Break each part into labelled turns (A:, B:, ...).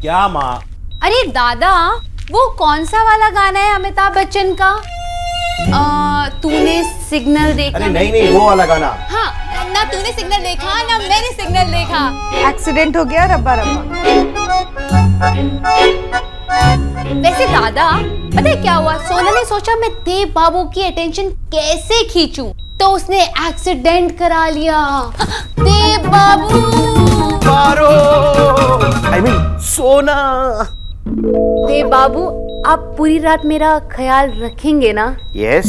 A: क्या माँ?
B: अरे दादा, वो कौन सा वाला गाना है अमिताभ बच्चन का? तूने सिग्नल देखा?
A: अरे नहीं वो वाला गाना।
B: हाँ, ना तूने सिग्नल देखा ना मैंने सिग्नल देखा।
C: एक्सीडेंट हो गया रब्बा रब्बा।
B: वैसे दादा, पता है क्या हुआ? सोना ने सोचा मैं देव बाबू की अटेंशन कैसे खींचूं, तो उसने एक्सीडेंट करा लिया। देव बाबू,
A: I mean, सोना।
B: देव बाबू, आप पूरी रात मेरा ख्याल रखेंगे ना?
A: यस,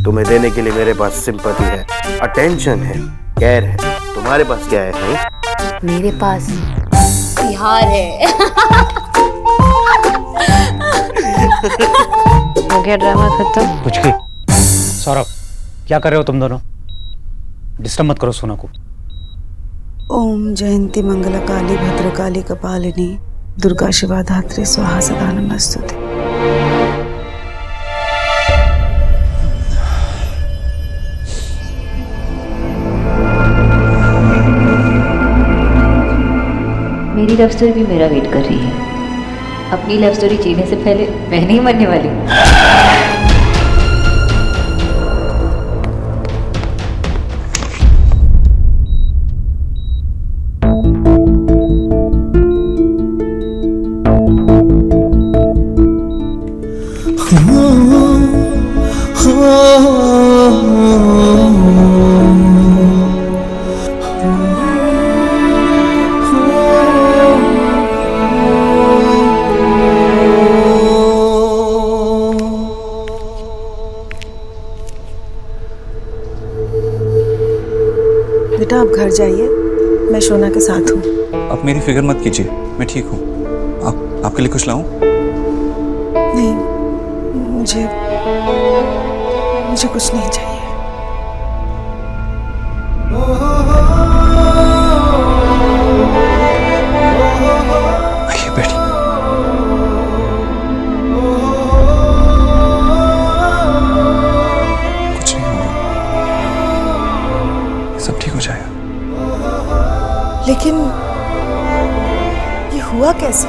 A: तुम्हें देने के लिए मेरे पास सिंपैथी है, अटेंशन है, केयर है। तुम्हारे पास क्या है? नहीं?
B: मेरे पास प्यार है।
C: हो गया ड्रामा खत्म।
D: पुचकी, सौरभ, क्या कर रहे हो तुम दोनों? डिस्टर्ब मत करो सोना को।
C: ओम जयंती मंगला काली भद्रकाली कपालिनी दुर्गा शिवा धात्री स्वाहा सदा नमस्तुते।
E: मेरी लव स्टोरी भी मेरा वेट कर रही है। अपनी लव स्टोरी जीने से पहले मैं नहीं मरने वाली हूँ।
C: बेटा आप घर जाइए, मैं शोना के साथ हूँ।
F: आप मेरी फिक्र मत कीजिए, मैं ठीक हूँ। आपके लिए कुछ लाऊं?
C: नहीं, मुझे कुछ नहीं चाहिए।
F: आइए बैठिए। कुछ नहीं होगा, सब ठीक हो जाएगा।
C: लेकिन ये हुआ कैसे?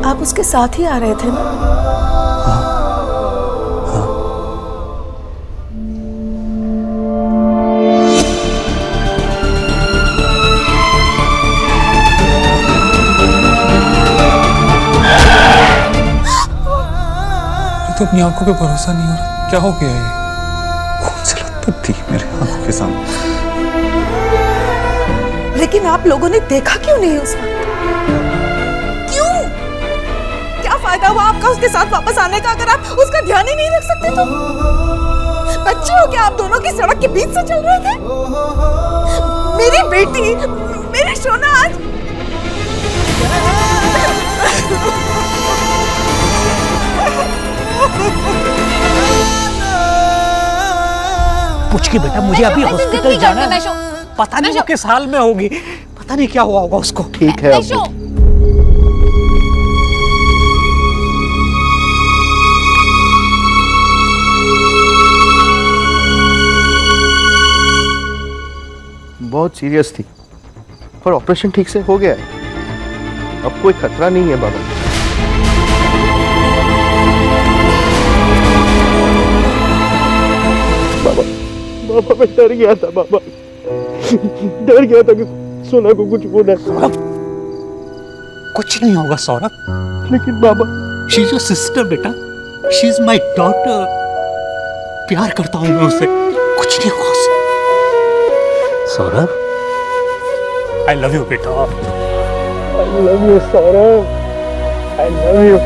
C: आप उसके साथ ही आ रहे थे ना?
F: तो अपनी आंखों पे भरोसा नहीं हो रहा। क्या हो गया ये? कौन सी लत थी मेरे आंखों के सामने?
C: लेकिन आप लोगों ने देखा क्यों नहीं उस वक्त? क्यों? क्या फायदा हुआ आपका उसके साथ वापस आने का अगर आप उसका ध्यान ही नहीं रख सकते तो? बच्चे हो क्या आप दोनों की सड़क के बीच से चल रहे थे? मेरी बेटी, मेरी सोना आज
D: पुचकी बेटा, मुझे अभी हॉस्पिटल जाना है। पता नहीं वो किस हाल में होगी, पता नहीं क्या हुआ होगा उसको।
A: ठीक है अब्बू। बहुत सीरियस थी, पर ऑपरेशन ठीक से हो गया है। अब कोई खतरा नहीं है बाबा। बाबा मैं डर गया था बाबा, डर गया था कि सोना को कुछ होना।
D: कुछ नहीं होगा सौरभ।
A: लेकिन बाबा,
D: शी इज योर सिस्टर बेटा, शी इज माय डॉटर। प्यार करता हूं मैं उससे, कुछ नहीं होगा उससे। सौरभ, आई लव यू बेटा।
A: I love you Saurabh, I love you.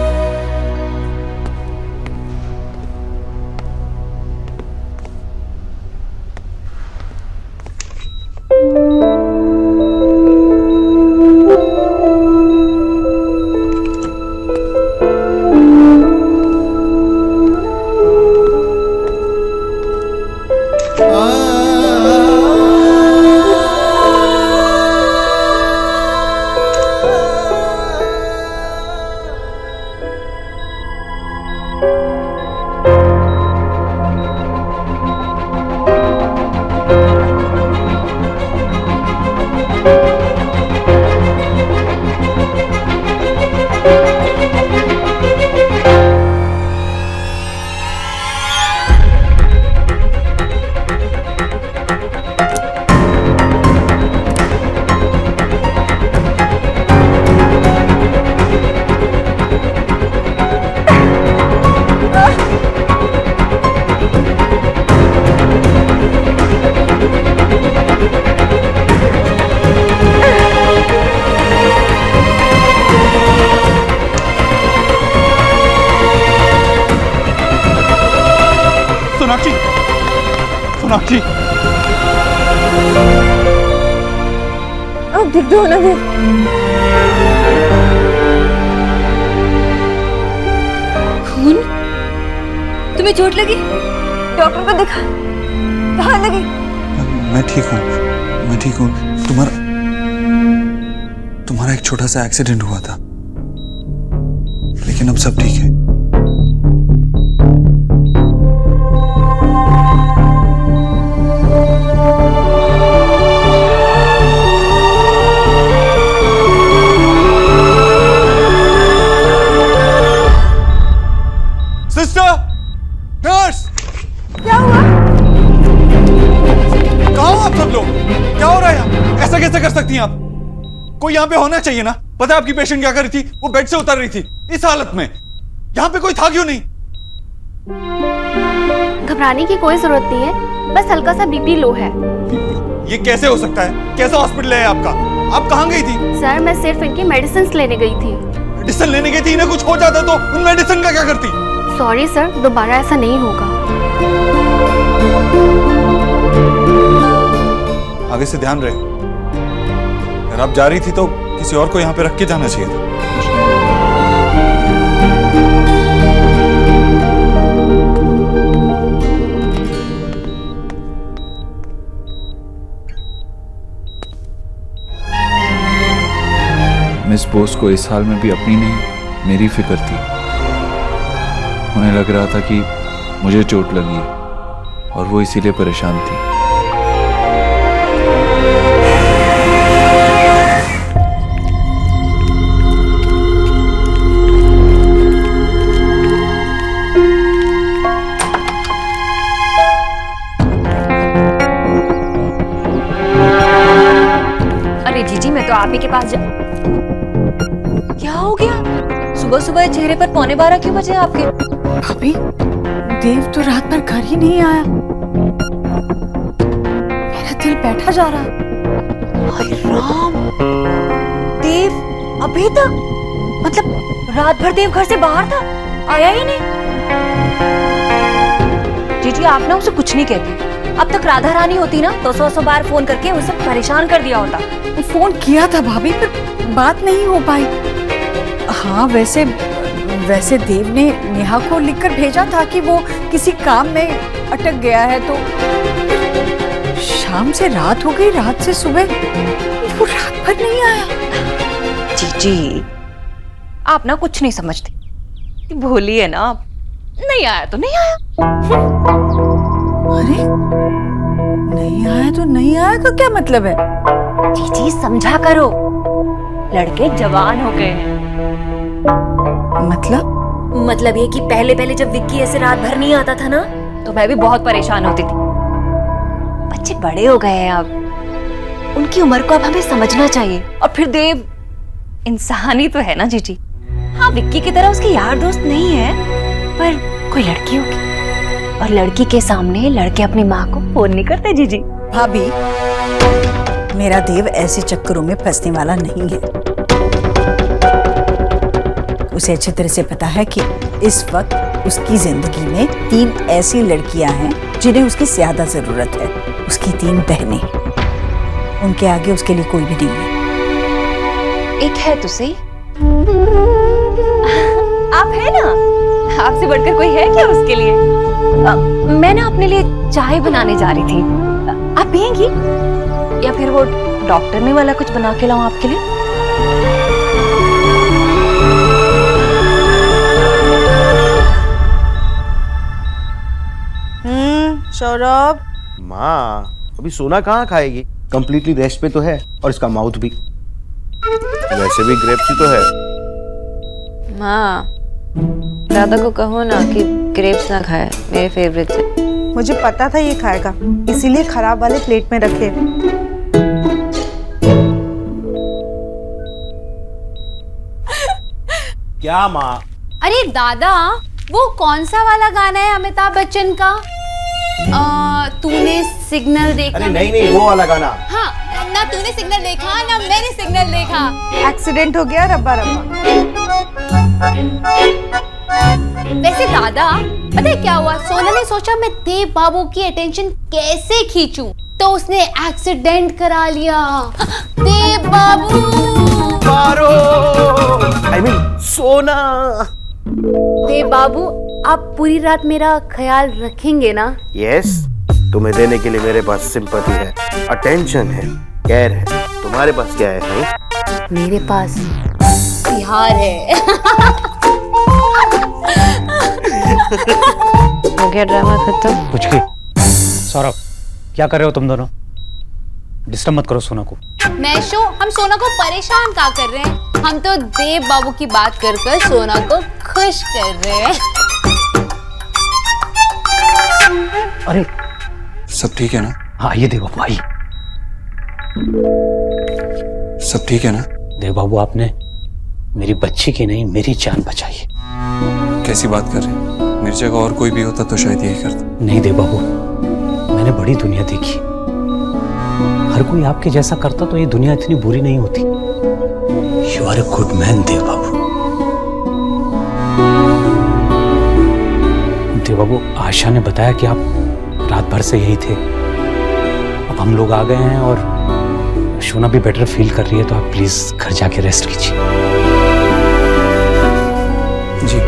F: Meenakshi,
C: अब दिख दो ना देव।
E: खून? तुम्हें चोट लगी?
C: डॉक्टर को दिखा, कहाँ लगी?
F: मैं ठीक हूँ, मैं ठीक हूँ। तुम्हारा एक छोटा सा एक्सीडेंट हुआ था, लेकिन अब सब ठीक है। सिस्टर, नर्स,
C: क्या हुआ?
F: कहाँ हो आप सब लोग? क्या हो रहा है यहाँ? ऐसा कैसे कर सकती हैं आप? कोई यहाँ पे होना चाहिए ना। पता है आपकी पेशेंट क्या कर रही थी? वो बेड से उतर रही थी इस हालत में। यहाँ पे कोई था क्यों नहीं?
B: घबराने की कोई जरूरत नहीं है, बस हल्का सा बीपी लो है।
F: ये कैसे हो सकता है? कैसा हॉस्पिटल है आपका? आप कहाँ गई थी?
B: सर मैं सिर्फ इनकी मेडिसिन लेने गई थी।
F: मेडिसिन लेने गई थी? इन्हें कुछ हो जाता तो उन मेडिसिन का क्या करती?
B: सॉरी सर, दोबारा ऐसा नहीं होगा।
F: आगे से ध्यान रहे। अगर आप जा रही थी तो किसी और को यहाँ पे रख के जाना चाहिए था।
G: मिस बोस को इस हाल में भी अपनी नहीं मेरी फिक्र थी। उन्हें लग रहा था कि मुझे चोट लगी है और वो इसीलिए परेशान थी।
E: अरे जीजी, मैं तो आप ही के पास जा। क्या हो गया? सुबह सुबह चेहरे पर 11:15 क्यों बजे आपके?
C: भाभी, देव तो रात भर घर ही नहीं आया। मेरा दिल बैठा जा रहा है।
E: हाय राम, देव अभी तक? मतलब रात भर देव घर से बाहर था, आया ही नहीं? जीजी आप ना उसे कुछ नहीं कहती। अब तक राधा रानी होती ना तो 100 बार फोन करके उसे परेशान कर दिया होता।
C: फोन किया था भाभी, पर बात नहीं हो पाई। हाँ वैसे देव ने नेहा को लिखकर भेजा था कि वो किसी काम में अटक गया है, तो शाम से रात हो गई, रात से सुबह वो रात भर नहीं आया।
E: जीजी आप ना कुछ नहीं समझती, भोली है ना आप। नहीं आया तो नहीं आया।
C: अरे नहीं आया तो नहीं आया का क्या मतलब है?
E: जीजी समझा करो, लड़के जवान हो गए हैं। मतलब ये कि पहले जब विक्की ऐसे रात भर नहीं आता था ना तो मैं भी बहुत परेशान होती थी। बच्चे बड़े हो गए हैं अब, उनकी उम्र को अब हमें समझना चाहिए। और फिर देव इंसान ही तो है ना जीजी। हाँ विक्की की तरह उसके यार दोस्त नहीं है, पर कोई लड़की होगी, और लड़की के सामने लड़के अपनी माँ को फोन नहीं करते जीजी।
C: भाभी, मेरा देव ऐसे चक्करों में फंसने वाला नहीं है। उसे अच्छी तरह से पता है कि इस वक्त उसकी जिंदगी में 3 ऐसी लड़कियां हैं जिन्हें उसकी ज्यादा जरूरत है। उसकी 3 बहनें, उनके आगे उसके लिए कोई भी नहीं है।
E: एक है तो सही, आप है ना, आपसे बढ़कर कोई है क्या उसके लिए? मैं ना अपने लिए चाय बनाने जा रही थी, आप पियेंगी? या फिर वो डॉक्टर ने वाला कुछ बना के लाऊं आपके लिए?
C: सौरभ,
A: माँ अभी सोना कहाँ खाएगी? कंप्लीटली रेस्ट पे तो है, और इसका माउथ भी। वैसे भी ग्रेप्स ही तो है।
H: माँ, दादा को कहो ना कि ग्रेप्स ना खाए, मेरे फेवरेट है।
C: मुझे पता था ये खाएगा, इसीलिए खराब वाले प्लेट में रखे।
A: क्या माँ?
B: अरे दादा, वो कौन सा वाला गाना है अमिताभ बच्चन का? तूने सिग्नल देखा?
A: अरे नहीं वो वाला गाना।
B: हाँ, ना तूने सिग्नल देखा ना मैंने सिग्नल देखा।
C: एक्सीडेंट हो गया रब्बा रब्बा।
B: वैसे दादा, पता है क्या हुआ, सोना ने सोचा मैं देव बाबू की अटेंशन कैसे खींचूं, तो उसने एक्सीडेंट करा लिया। देव बाबू,
A: पारो, I mean, सोना।
B: देव बाबू, आप पूरी रात मेरा ख्याल रखेंगे ना?
A: यस, तुम्हें देने के लिए मेरे पास सिंपैथी है, अटेंशन है, केयर है। तुम्हारे पास क्या है नहीं?
B: मेरे पास प्यार है।
H: हो गया ड्रामा खत्म।
D: कुछ की सौरभ, क्या कर रहे हो तुम दोनों? डिस्टर्ब मत करो सोना को।
B: मैं शो, हम सोना को परेशान क्या कर रहे हैं? हम तो देव बाबू की बात कर कर सोना को खुश कर रहे हैं।
D: अरे
G: सब ठीक है ना?
D: हाँ, आइए देव बाबू, आइए।
G: सब ठीक है ना?
D: देव बाबू, आपने मेरी बच्ची की नहीं, मेरी जान बचाई है।
G: कैसी बात कर रहे हैं? मेरी जगह और कोई भी होता तो शायद यही करता।
D: नहीं देव बाबू, मैंने बड़ी दुनिया देखी, हर कोई आपके जैसा करता तो ये दुनिया इतनी बुरी नहीं होती। You are a good man Dev Babu. Dev Babu, Asha ने बताया कि आप रात भर से यही थे। अब हम लोग आ गए हैं और शोना भी बेटर फील कर रही है, तो आप प्लीज घर जाके रेस्ट कीजिए।
G: जी।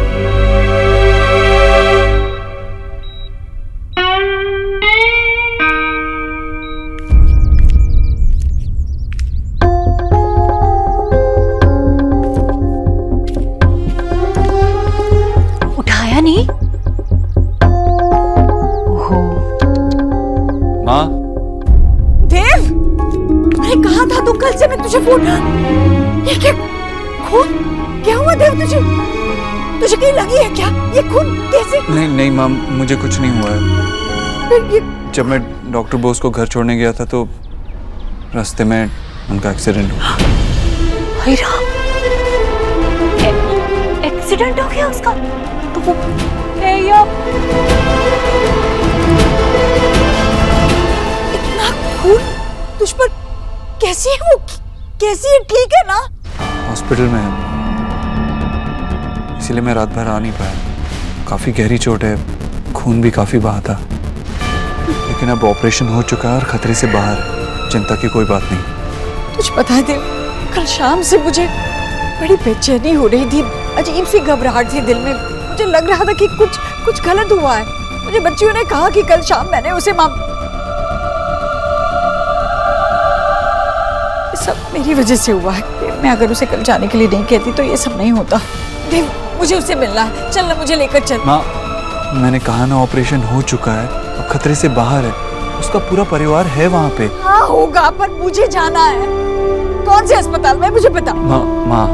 E: उठाया नहीं? ओहो।
G: माँ,
C: देव, अरे कहाँ था तू? कल से मैं तुझे फोन। ये क्या खून? क्या हुआ देव तुझे? तुझे कहीं लगी है क्या? ये खून कैसे?
G: नहीं नहीं माँ, मुझे कुछ नहीं हुआ है।
C: फिर ये
G: जब मैं डॉक्टर बोस को घर छोड़ने गया था तो रास्ते में उनका एक्सीडेंट हुआ।
E: हाय राम, एक्सीडेंट हो गया उसका? तो वो
C: इतना खून तुझ पर कैसी है वो? कैसी है? ठीक है ना?
G: हॉस्पिटल में है, इसलिए मैं रात भर आ नहीं पाया। काफी गहरी चोट है, खून भी काफी बहा था, लेकिन अब ऑपरेशन हो चुका है और खतरे से बाहर है। चिंता की कोई बात नहीं।
C: तुझे पता है देव, कल शाम से मुझे बड़ी बेचैनी हो रही थी, अजीब सी घबराहट थी दिल में। मुझे लग रहा था कि कुछ गलत हुआ है। मुझे बच्चियों ने कहा कि कल शाम मैंने उसे सब मेरी वजह से हुआ है। मैं अगर उसे कल जाने के लिए नहीं कहती तो ये सब नहीं होता। देव, मुझे उससे मिलना है, चल ना, मुझे लेकर चल।
G: माँ, मैंने कहा ना, ऑपरेशन हो चुका है, अब खतरे से बाहर है। उसका पूरा परिवार है वहाँ पे।
C: हाँ होगा, पर मुझे जाना है। कौन से अस्पताल में, मुझे बता।
G: माँ,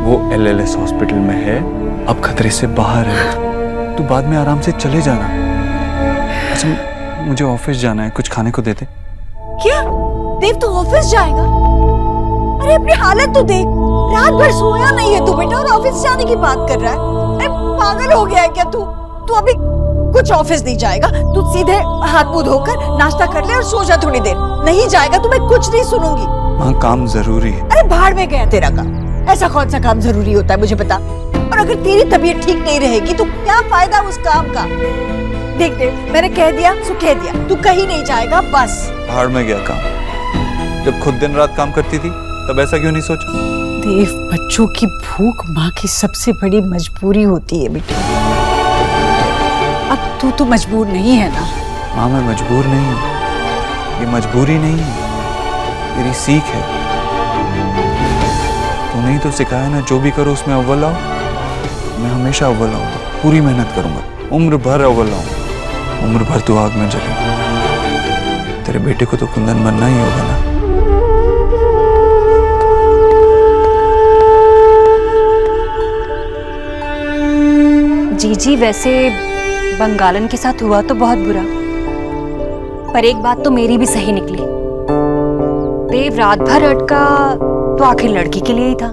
G: वो LLS हॉस्पिटल में है, अब खतरे से बाहर है। तू बाद में आराम से चले जाना। अच्छा, मुझे ऑफिस जाना है, कुछ खाने को दे दे।
C: क्या देव, तू ऑफिस जाएगा? अरे अपनी हालत तो देख, रात भर सोया नहीं है तू बेटा, और ऑफिस जाने की बात कर रहा है। अरे पागल हो गया है क्या तू? तू अभी कुछ ऑफिस नहीं जाएगा, तू सीधे हाथ मुंह धोकर नाश्ता कर ले और सो जा थोड़ी देर। नहीं जाएगा तो मैं कुछ नहीं सुनूंगी।
G: माँ, काम जरूरी है।
C: अरे भाड़ में गया तेरा काम। ऐसा कौन सा काम जरूरी होता है, मुझे बता। और अगर तेरी तबीयत ठीक नहीं रहेगी तो क्या फायदा उस काम का? देख देख, मैंने कह दिया सो कह दिया, तू कहीं नहीं जाएगा, बस।
G: भाड़ में गया काम। जब खुद दिन रात काम करती थी तब ऐसा क्यों नहीं सोचा?
C: देव, बच्चों की भूख माँ की सबसे बड़ी मजबूरी होती है बेटा। अब तू तो मजबूर नहीं है ना?
G: माँ, मैं मजबूर नहीं हूँ, ये मजबूरी नहीं है, मेरी सीख है। तूने ही तो सिखाया ना, जो भी करो उसमें अव्वल आओ। मैं हमेशा अव्वल आऊंगा, पूरी मेहनत करूंगा, उम्र भर अव्वल आऊंगा। उम्र भर तू आग में जलेगा। तेरे बेटे को तो कुंदन बनना ही होगा ना।
E: जी, वैसे बंगालन के साथ हुआ तो बहुत बुरा, पर एक बात तो मेरी भी सही निकली। देव रात भर अटका तो आखिर लड़की के लिए ही था।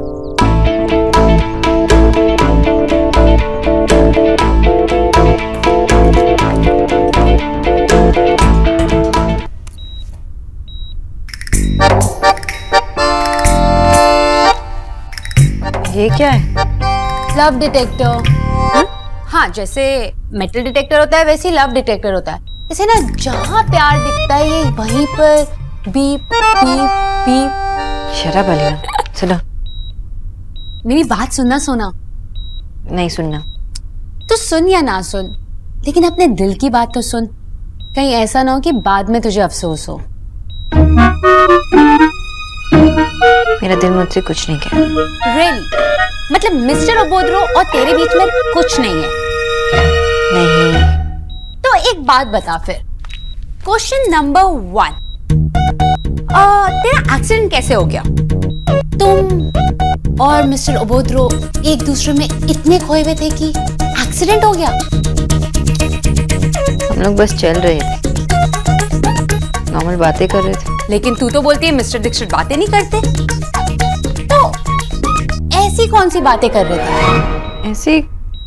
H: ये क्या है?
B: Love detector. हाँ, जैसे मेटल डिटेक्टर होता है वैसे ही लव डिटेक्टर होता है। इसे ना जहाँ प्यार दिखता है ये वहीं पर बीप बीप बीप।
H: शराब आलिया, सुनो।
B: मेरी बात सुनना सोना।
H: नहीं सुनना।
B: तो सुन या ना सुन, लेकिन अपने दिल की बात तो सुन। कहीं ऐसा ना हो कि बाद में तुझे अफसोस हो।
H: मेरा दिल मुझसे कुछ नहीं कह रहा।
B: Really? मतलब मिस्टर अबोधरो और तेरे बीच में कुछ नहीं है?
H: नहीं।
B: तो एक बात बता फिर। क्वेश्चन नंबर 1, तेरा एक्सीडेंट कैसे हो गया? तुम और मिस्टर अबोधरो एक दूसरे में इतने खोए हुए थे कि एक्सीडेंट हो गया?
H: हम लोग बस चल रहे थे, नॉर्मल बातें कर रहे थे।
B: लेकिन तू तो बोलती है मिस्टर दीक्षित बातें नहीं करते। तो ऐसी कौन सी बातें कर रहे थे?
H: ऐसी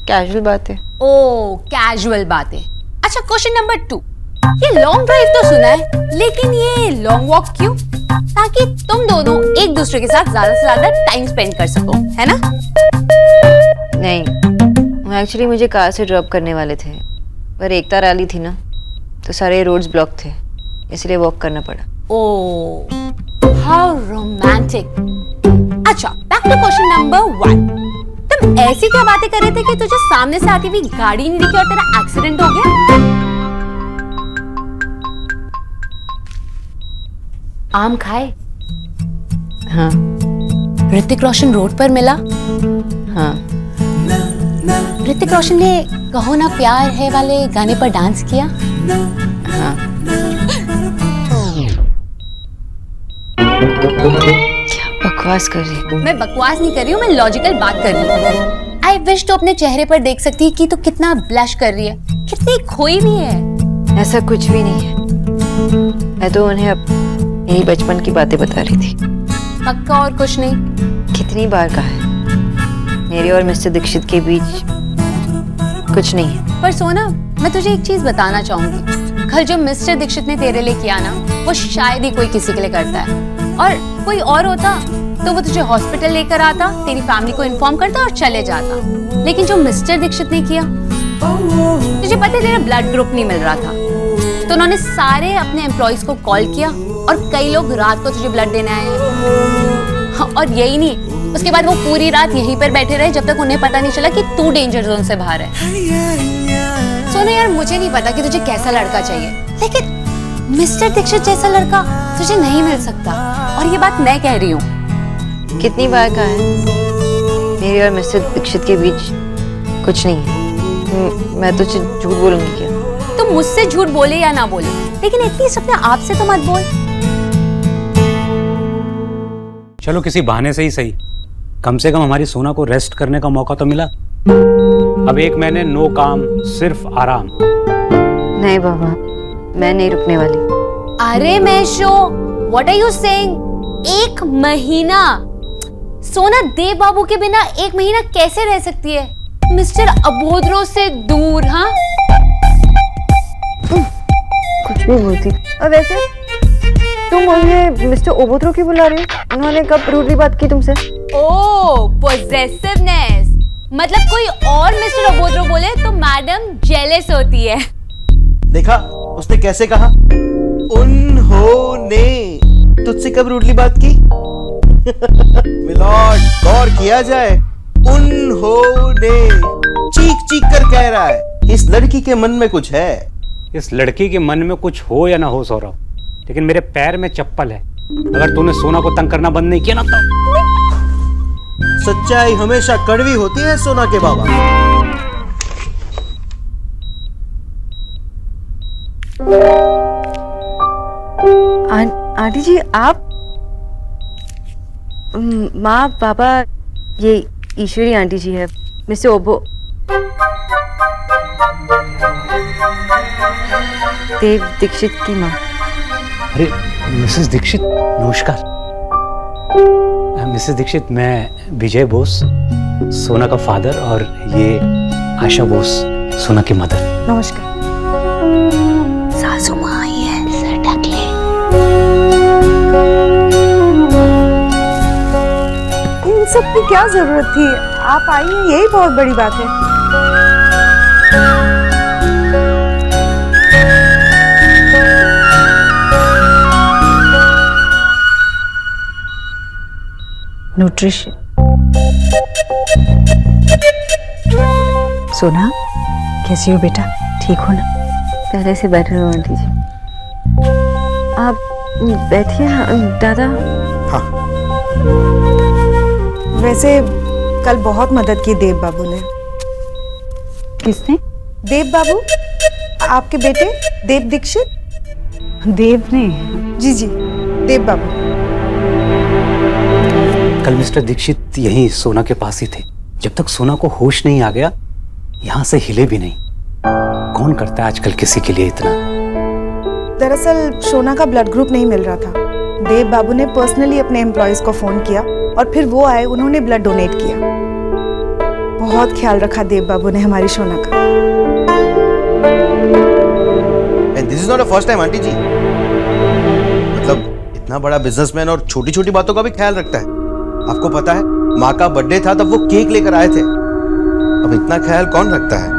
H: कैजुअल बातें।
B: ओ, कैजुअल बातें। अच्छा, क्वेश्चन नंबर 2, ये लॉन्ग ड्राइव तो सुना है, लेकिन ये लॉन्ग वॉक क्यों? ताकि तुम दोनों एक दूसरे के साथ ज्यादा से ज्यादा टाइम स्पेंड कर सको, है ना?
H: नहीं, एक्चुअली मुझे कार से ड्रॉप करने वाले थे, पर एकता रैली थी ना, तो सारे रोड्स ब्लॉक थे, इसलिए वॉक करना पड़ा।
B: ओह, हाउ रोमांटिक। अच्छा, बैक टू क्वेश्चन नंबर 1, तुम ऐसी क्या बातें कर रहे थे कि तुझे सामने से आती हुई गाड़ी नहीं दिखी और तेरा एक्सीडेंट हो गया? आम खाए?
H: हाँ।
B: ऋतिक रोशन रोड पर मिला?
H: हाँ।
B: ऋतिक रोशन ने कहो ना प्यार है वाले गाने पर डांस किया?
H: हाँ। क्या बकवास कर रही है?
B: मैं बकवास नहीं कर रही हूँ, मैं लॉजिकल बात कर रही हूँ। आई विश तो अपने चेहरे पर देख सकती है कि तू कितना ब्लश कर रही है, कितनी खोई भी है।
H: ऐसा कुछ भी नहीं है, मैं तो उन्हें यही बचपन की बातें बता रही थी।
B: पक्का और कुछ नहीं?
H: कितनी बार कहा है, मेरे और मिस्टर दीक्षित के बीच कुछ नहीं है।
B: पर सोना, मैं तुझे एक चीज बताना चाहूंगी। कल जो मिस्टर दीक्षित ने तेरे लिए किया ना, वो शायद ही कोई किसी के लिए करता है। और कोई और होता तो वो तुझे हॉस्पिटल लेकर आता, तेरी फैमिली को इन्फॉर्म करता और चले जाता। लेकिन जो मिस्टर दीक्षित ने किया, तुझे पता है तेरा ब्लड ग्रुप नहीं मिल रहा था, तो उन्होंने सारे अपने एम्प्लॉइज को कॉल किया और कई लोग रात को तुझे ब्लड देने आए हैं। और यही नहीं, उसके बाद वो पूरी रात यहीं पर बैठे रहे जब तक उन्हें पता नहीं चला कि तू डेंजर जोन से बाहर है। सोना यार, मुझे नहीं पता कि तुझे कैसा लड़का चाहिए, लेकिन मिस्टर दीक्षित जैसा लड़का तुझे नहीं मिल सकता। और ये बात मैं कह रही हूँ।
H: कितनी बार कहा है, मेरे और मिस्टर दीक्षित के बीच कुछ नहीं है। मैं तुझे झूठ बोलूंगी क्या?
B: तुम मुझसे झूठ बोले या ना बोले, लेकिन एटलीस्ट अपने आप से तो मत बोल।
I: चलो किसी बहाने से ही सही, कम से कम हमारी सोना को रेस्ट करने का मौका तो मिला। अब 1 महीने नो काम, सिर्फ आराम।
H: नहीं बाबा, मैं नहीं रुकने वाली।
B: अरे Meesho, what are you saying? 1 महीना? सोना, देव बाबू के बिना 1 महीना कैसे रह सकती है मिस्टर अबोधरो से दूर? हाँ,
H: कुछ भी बोलती। और वैसे तुम मुझे मिस्टर ओबोधरो क्यों बुला रही हो? उन्होंने कब रूडली बात की तुमसे?
B: ओह, पॉसेसिवनेस। मतलब कोई और मिस्टर अबोधरो बोले तो मैडम जेलस होती है।
A: देखा उसने कैसे कहा? उन्होंने तुझसे कब रूडली बात की? मिलॉर्ड, गौर किया जाए, उन्होंने चीख चीख कर कह रहा है, इस लड़की के मन में कुछ है।
I: इस लड़की के मन में कुछ हो या ना हो सौरभ, लेकिन मेरे पैर में चप्पल है। अगर तूने सोना को तंग करना बंद नहीं किया ना तो।
A: सच्चाई हमेशा कड़वी होती है सोना के बाबा।
H: आंटी जी, आप? माँ, पापा, ये ईश्वरी आंटी जी है, मिस्टर ओबो देव दीक्षित की माँ।
I: अरे मिसेस दीक्षित, नमस्कार। मिसेस दीक्षित, मैं विजय बोस, सोना का फादर, और ये आशा बोस, सोना की मदर।
H: नमस्कार।
B: सासू माँ आई है, सर ढक ले।
C: इन सब की क्या जरूरत थी? आप आई हैं, यही बहुत बड़ी बात है। न्यूट्रिशन। सोना, कैसी हो बेटा? ठीक हो ना?
H: पहले से बैठे रहो आंटी जी। आप बैठिए दादा।
A: हाँ।
C: वैसे कल बहुत मदद की देव बाबू ने।
J: किसने?
C: देव बाबू, आपके बेटे देव दीक्षित।
J: देव ने?
C: जी जी, देव बाबू।
I: कल मिस्टर दीक्षित यहीं सोना के पास ही थे। जब तक सोना को होश नहीं आ गया यहाँ से हिले भी नहीं। कौन करता है आजकल किसी के लिए इतना?
C: दरअसल सोना का ब्लड ग्रुप नहीं मिल रहा था। देव बाबू ने पर्सनली अपने एम्प्लॉयज को फोन किया और फिर वो आए, उन्होंने ब्लड डोनेट किया। बहुत ख्याल रखा देव बाबू ने हमारी सोना का।
A: And this is not a first time aunty ji. मतलब इतना बड़ा बिजनेसमैन और छोटी छोटी बातों का भी ख्याल रखता है। आपको पता है माँ का बर्थडे था तब वो केक लेकर आए थे। अब इतना ख्याल कौन रखता है?